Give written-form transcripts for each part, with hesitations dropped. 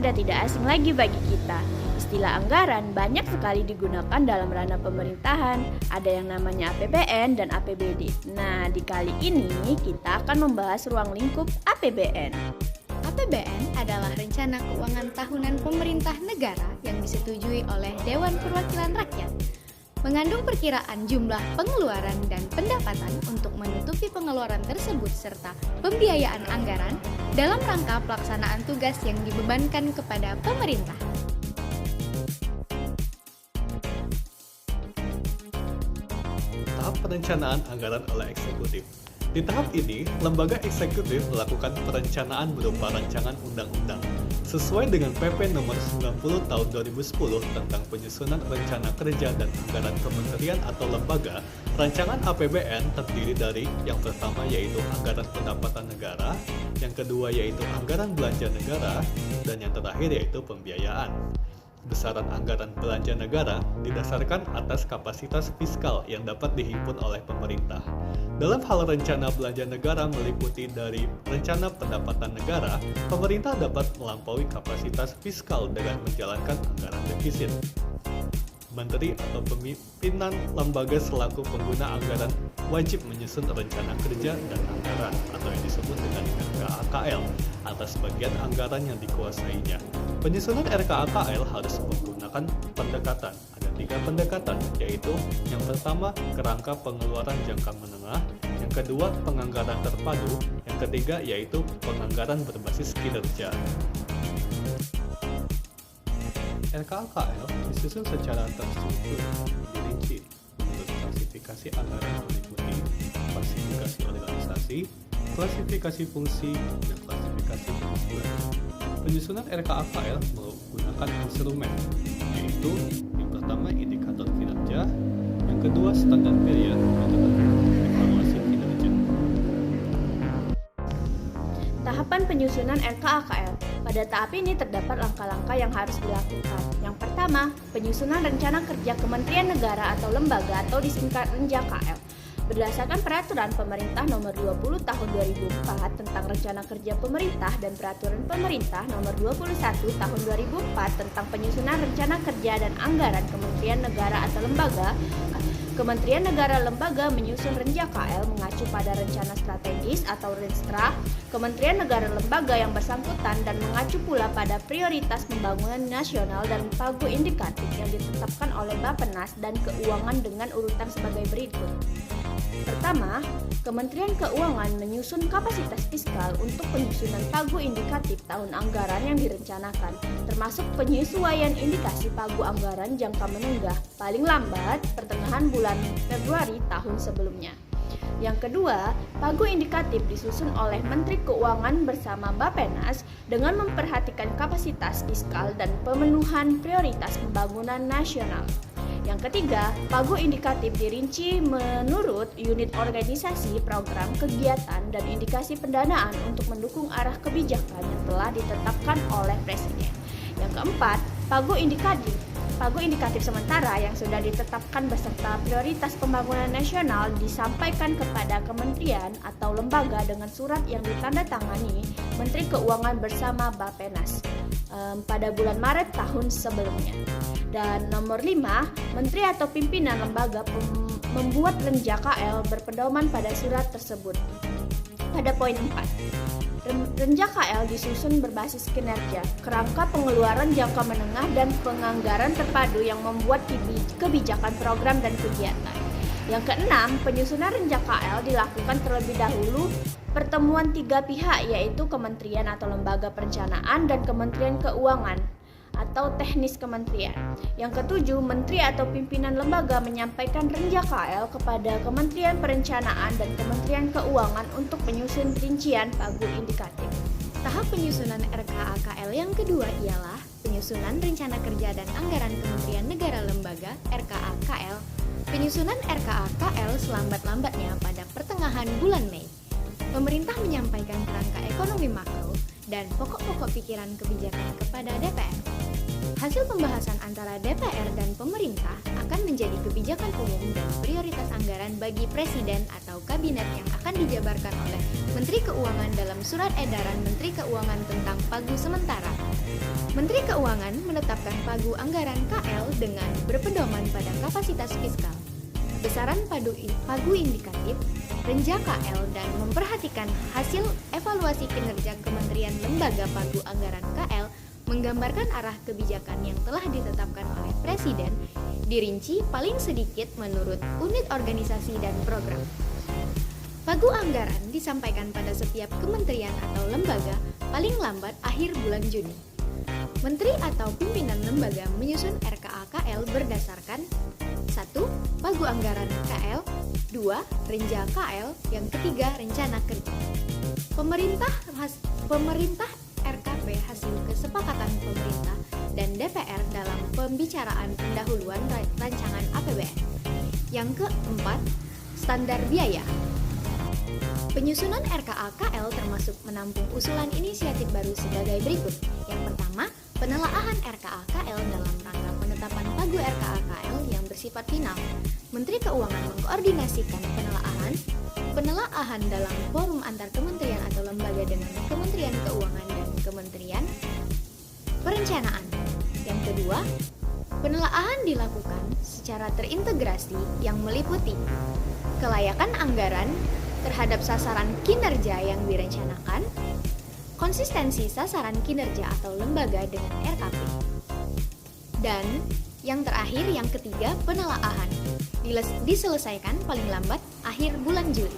sudah tidak asing lagi bagi kita. Istilah anggaran banyak sekali digunakan dalam ranah pemerintahan. Ada yang namanya APBN dan APBD. Nah, di kali ini kita akan membahas ruang lingkup APBN. APBN adalah rencana keuangan tahunan pemerintah negara yang disetujui oleh Dewan Perwakilan Rakyat. Mengandung perkiraan jumlah pengeluaran dan pendapatan untuk menutupi pengeluaran tersebut serta pembiayaan anggaran dalam rangka pelaksanaan tugas yang dibebankan kepada pemerintah. Tahap perencanaan anggaran oleh eksekutif. Di tahap ini, lembaga eksekutif melakukan perencanaan berupa rancangan undang-undang. Sesuai dengan PP nomor 90 tahun 2010 tentang penyusunan rencana kerja dan anggaran kementerian atau lembaga, rancangan APBN terdiri dari yang pertama yaitu anggaran pendapatan negara, yang kedua yaitu anggaran belanja negara, dan yang terakhir yaitu pembiayaan. Besaran anggaran belanja negara didasarkan atas kapasitas fiskal yang dapat dihimpun oleh pemerintah. Dalam hal rencana belanja negara meliputi dari rencana pendapatan negara, pemerintah dapat melampaui kapasitas fiskal dengan menjalankan anggaran defisit. Menteri atau pimpinan lembaga selaku pengguna anggaran wajib menyusun rencana kerja dan anggaran atau yang disebut dengan RKAKL atas bagian anggaran yang dikuasainya. Penyusunan RKAKL harus menggunakan pendekatan. Ada 3 pendekatan, yaitu yang pertama kerangka pengeluaran jangka menengah, yang kedua penganggaran terpadu, yang ketiga yaitu penganggaran berbasis kinerja. RKAKL disusun secara terstruktur, dirinci menurut klasifikasi anggaran meliputi klasifikasi organisasi, klasifikasi fungsi, dan klasifikasi penghasilan. Penyusunan RKAKL menggunakan instrumen, yaitu yang pertama indikator kinerja, yang kedua standar period, yang terakhir evaluasi kinerja. Tahapan penyusunan RKAKL. Pada tahap ini terdapat langkah-langkah yang harus dilakukan. Yang pertama, penyusunan rencana kerja Kementerian Negara atau lembaga atau disingkat RENJAKL. Berdasarkan Peraturan Pemerintah Nomor 20 Tahun 2004 tentang Rencana Kerja Pemerintah dan Peraturan Pemerintah Nomor 21 Tahun 2004 tentang penyusunan rencana kerja dan anggaran Kementerian Negara atau lembaga, Kementerian Negara Lembaga menyusun RENJAKL mengacu pada rencana strategis atau RENSTRA Kementerian Negara Lembaga yang bersangkutan dan mengacu pula pada prioritas pembangunan nasional dan pagu indikatif yang ditetapkan oleh Bappenas dan Keuangan dengan urutan sebagai berikut. Pertama, Kementerian Keuangan menyusun kapasitas fiskal untuk penyusunan pagu indikatif tahun anggaran yang direncanakan, termasuk penyesuaian indikasi pagu anggaran jangka menengah paling lambat pertengahan bulan Februari tahun sebelumnya. Yang kedua, pagu indikatif disusun oleh Menteri Keuangan bersama Bappenas dengan memperhatikan kapasitas fiskal dan pemenuhan prioritas pembangunan nasional. Yang ketiga, pagu indikatif dirinci menurut unit organisasi, program, kegiatan, dan indikasi pendanaan untuk mendukung arah kebijakan yang telah ditetapkan oleh Presiden. Yang keempat, pagu indikatif sementara yang sudah ditetapkan beserta prioritas pembangunan nasional disampaikan kepada kementerian atau lembaga dengan surat yang ditandatangani Menteri Keuangan bersama Bappenas pada bulan Maret tahun sebelumnya. Dan nomor 5, menteri atau pimpinan lembaga membuat RENJAKL berpedoman pada surat tersebut. Pada poin 4, RENJAKL disusun berbasis kinerja, kerangka pengeluaran jangka menengah dan penganggaran terpadu yang membuat kebijakan program dan kegiatan. Yang keenam, penyusunan RENJAKL dilakukan terlebih dahulu pertemuan 3 pihak yaitu Kementerian atau Lembaga Perencanaan dan Kementerian Keuangan atau teknis kementerian. Yang ketujuh, menteri atau pimpinan lembaga menyampaikan RENJAKL kepada Kementerian Perencanaan dan Kementerian Keuangan untuk menyusun rincian pagu indikatif. Tahap penyusunan RKAKL yang kedua ialah penyusunan rencana kerja dan anggaran Kementerian Negara Lembaga RKAKL. Penyusunan RKAKL selambat-lambatnya pada pertengahan bulan Mei. Pemerintah menyampaikan kerangka ekonomi makro dan pokok-pokok pikiran kebijakan kepada DPR. Hasil pembahasan antara DPR dan pemerintah akan menjadi kebijakan umum dan prioritas anggaran bagi Presiden atau Kabinet yang akan dijabarkan oleh Menteri Keuangan dalam Surat Edaran Menteri Keuangan tentang Pagu Sementara. Menteri Keuangan menetapkan pagu anggaran KL dengan berpedoman pada kapasitas fiskal, besaran pagu indikatif, renja KL, dan memperhatikan hasil evaluasi kinerja kementerian lembaga pagu anggaran KL menggambarkan arah kebijakan yang telah ditetapkan oleh Presiden, dirinci paling sedikit menurut unit organisasi dan program. Pagu anggaran disampaikan pada setiap kementerian atau lembaga paling lambat akhir bulan Juni. Menteri atau pimpinan lembaga menyusun RKA KL berdasarkan 1. Pagu anggaran KL, 2. Renja KL, yang ketiga rencana kerja. Pemerintah RKP hasil kesepakatan pemerintah dan DPR dalam pembicaraan pendahuluan rancangan APBN. Yang keempat, standar biaya. Penyusunan RKA KL termasuk menampung usulan inisiatif baru sebagai berikut. Yang pertama, penelaahan RKA KL dalam rangka penetapan pagu RKA KL yang bersifat final. Menteri Keuangan mengkoordinasikan penelaahan dalam forum antar kementerian atau lembaga dengan Kementerian Keuangan dan Kementerian Perencanaan. Yang kedua, penelaahan dilakukan secara terintegrasi yang meliputi kelayakan anggaran terhadap sasaran kinerja yang direncanakan, konsistensi sasaran kinerja atau lembaga dengan RKP. Dan yang terakhir, yang ketiga, penelaahan diselesaikan paling lambat akhir bulan Juli.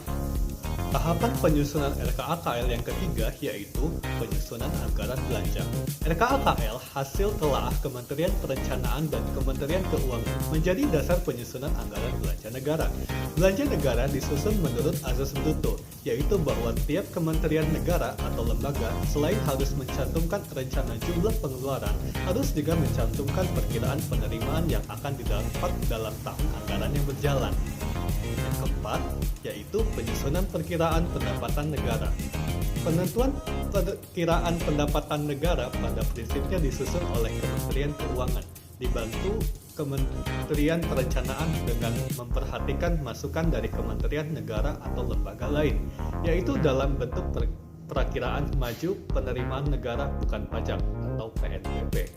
Tahapan penyusunan RKA KL yang ketiga yaitu penyusunan anggaran belanja. RKA KL hasil telaah Kementerian Perencanaan dan Kementerian Keuangan menjadi dasar penyusunan anggaran belanja negara. Belanja negara disusun menurut azas bruto, yaitu bahwa tiap kementerian negara atau lembaga selain harus mencantumkan rencana jumlah pengeluaran, harus juga mencantumkan perkiraan penerimaan yang akan didapat dalam tahun anggaran yang berjalan. Yang keempat, yaitu penyusunan perkiraan pendapatan negara. Penentuan perkiraan pendapatan negara pada prinsipnya disusun oleh Kementerian Keuangan, dibantu Kementerian Perencanaan dengan memperhatikan masukan dari kementerian negara atau lembaga lain, yaitu dalam bentuk perakiraan maju penerimaan negara bukan pajak atau PNBP.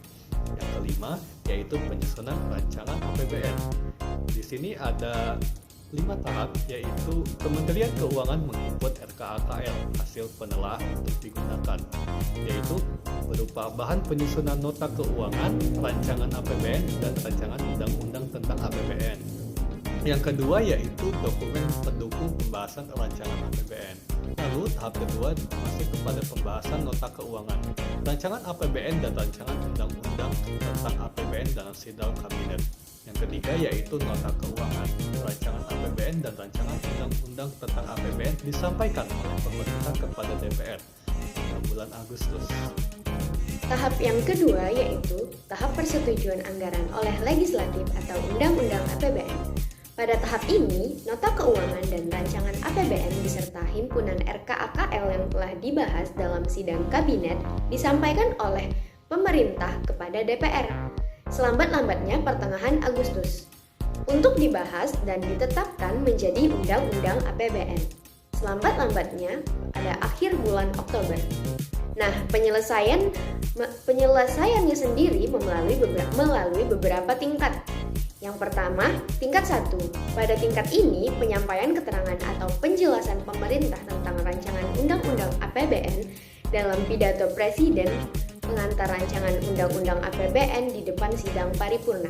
Yang kelima, yaitu penyusunan rancangan APBN. Di sini ada 5 tahap, yaitu Kementerian Keuangan menginput RKA KL hasil penelaah untuk digunakan, yaitu berupa bahan penyusunan nota keuangan, rancangan APBN, dan rancangan undang-undang tentang APBN. Yang kedua yaitu dokumen pendukung pembahasan rancangan APBN. Lalu tahap kedua masuk kepada pembahasan nota keuangan, rancangan APBN dan rancangan undang-undang tentang APBN dalam sidang kabinet. Yang ketiga yaitu nota keuangan, rancangan APBN dan rancangan undang-undang tentang APBN disampaikan oleh pemerintah kepada DPR pada bulan Agustus. Tahap yang kedua yaitu tahap persetujuan anggaran oleh legislatif atau undang-undang APBN. Pada tahap ini, nota keuangan dan rancangan APBN beserta himpunan RKA KL yang telah dibahas dalam sidang kabinet disampaikan oleh pemerintah kepada DPR selambat-lambatnya pertengahan Agustus untuk dibahas dan ditetapkan menjadi undang-undang APBN selambat-lambatnya pada akhir bulan Oktober. Nah, penyelesaiannya sendiri melalui beberapa tingkat. Yang pertama, tingkat 1. Pada tingkat ini, penyampaian keterangan atau penjelasan pemerintah tentang rancangan undang-undang APBN dalam pidato Presiden pengantar rancangan undang-undang APBN di depan sidang paripurna.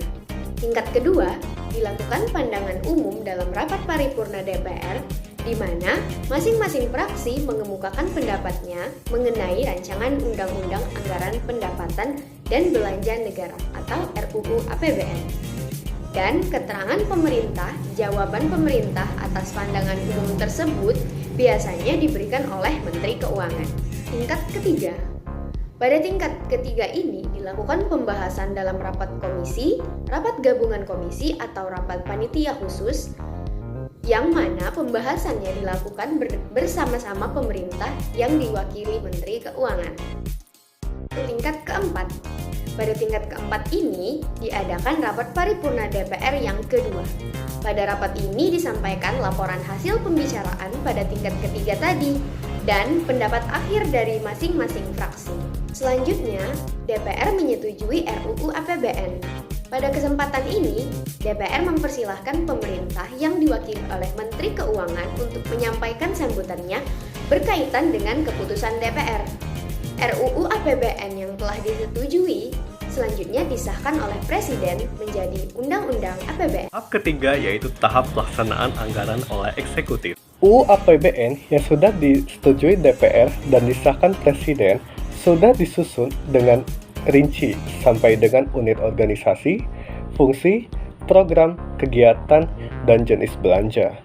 Tingkat kedua, dilakukan pandangan umum dalam rapat paripurna DPR, di mana masing-masing fraksi mengemukakan pendapatnya mengenai rancangan undang-undang anggaran pendapatan dan belanja negara atau RUU APBN. Dan keterangan pemerintah, jawaban pemerintah atas pandangan umum tersebut biasanya diberikan oleh Menteri Keuangan. Tingkat ketiga. Pada tingkat ketiga ini dilakukan pembahasan dalam rapat komisi, rapat gabungan komisi atau rapat panitia khusus, yang mana pembahasannya dilakukan bersama-sama pemerintah yang diwakili Menteri Keuangan. Tingkat keempat. Pada tingkat keempat ini diadakan rapat paripurna DPR yang kedua. Pada rapat ini disampaikan laporan hasil pembicaraan pada tingkat ketiga tadi. dan pendapat akhir dari masing-masing fraksi. Selanjutnya, DPR menyetujui RUU APBN. Pada kesempatan ini, DPR mempersilahkan pemerintah yang diwakili oleh Menteri Keuangan untuk menyampaikan sambutannya berkaitan dengan keputusan DPR. RUU APBN yang telah disetujui selanjutnya disahkan oleh Presiden menjadi Undang-Undang APBN. Tahap ketiga yaitu tahap pelaksanaan anggaran oleh eksekutif. UU APBN yang sudah disetujui DPR dan disahkan Presiden sudah disusun dengan rinci sampai dengan unit organisasi, fungsi, program, kegiatan, dan jenis belanja.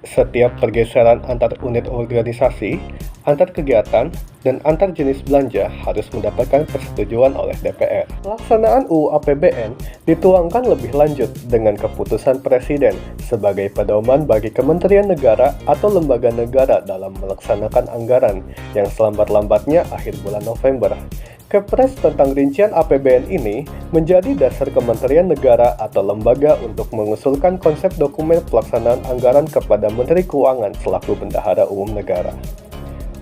Setiap pergeseran antar unit organisasi, antar kegiatan, dan antar jenis belanja harus mendapatkan persetujuan oleh DPR. Pelaksanaan UU APBN dituangkan lebih lanjut dengan keputusan Presiden sebagai pedoman bagi Kementerian Negara atau lembaga negara dalam melaksanakan anggaran yang selambat-lambatnya akhir bulan November. Kepres tentang rincian APBN ini menjadi dasar Kementerian Negara atau lembaga untuk mengusulkan konsep dokumen pelaksanaan anggaran kepada Menteri Keuangan selaku Bendahara Umum Negara.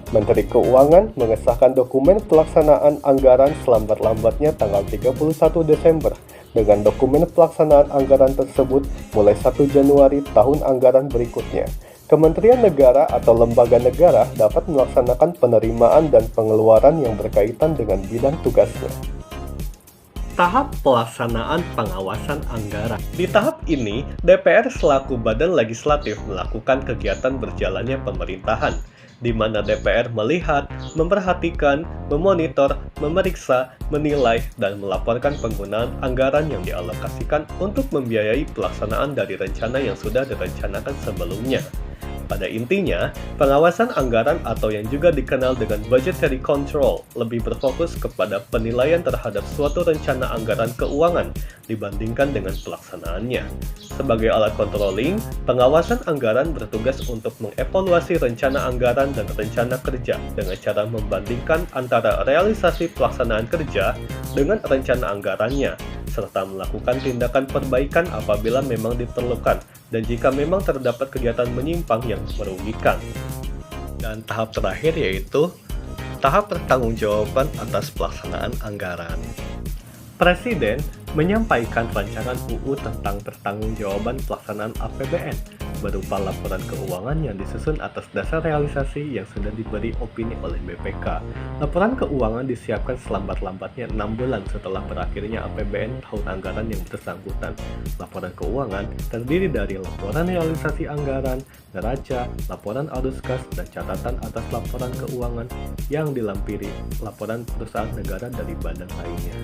Menteri Keuangan mengesahkan dokumen pelaksanaan anggaran selambat-lambatnya tanggal 31 Desember dengan dokumen pelaksanaan anggaran tersebut mulai 1 Januari tahun anggaran berikutnya. Kementerian Negara atau lembaga negara dapat melaksanakan penerimaan dan pengeluaran yang berkaitan dengan bidang tugasnya. Tahap pelaksanaan pengawasan anggaran. Di tahap ini, DPR selaku badan legislatif melakukan kegiatan berjalannya pemerintahan, di mana DPR melihat, memperhatikan, memonitor, memeriksa, menilai, dan melaporkan penggunaan anggaran yang dialokasikan untuk membiayai pelaksanaan dari rencana yang sudah direncanakan sebelumnya. Pada intinya, pengawasan anggaran atau yang juga dikenal dengan budgetary control lebih berfokus kepada penilaian terhadap suatu rencana anggaran keuangan dibandingkan dengan pelaksanaannya. Sebagai alat controlling, pengawasan anggaran bertugas untuk mengevaluasi rencana anggaran dan rencana kerja dengan cara membandingkan antara realisasi pelaksanaan kerja dengan rencana anggarannya, serta melakukan tindakan perbaikan apabila memang diperlukan dan jika memang terdapat kegiatan menyimpang yang merugikan. Dan tahap terakhir yaitu tahap pertanggungjawaban atas pelaksanaan anggaran. Presiden menyampaikan rancangan UU tentang pertanggungjawaban pelaksanaan APBN berupa laporan keuangan yang disusun atas dasar realisasi yang sudah diberi opini oleh BPK. Laporan keuangan disiapkan selambat-lambatnya 6 bulan setelah berakhirnya APBN tahun anggaran yang bersangkutan. Laporan keuangan terdiri dari laporan realisasi anggaran, neraca, laporan arus kas, dan catatan atas laporan keuangan yang dilampiri laporan perusahaan negara dari badan lainnya.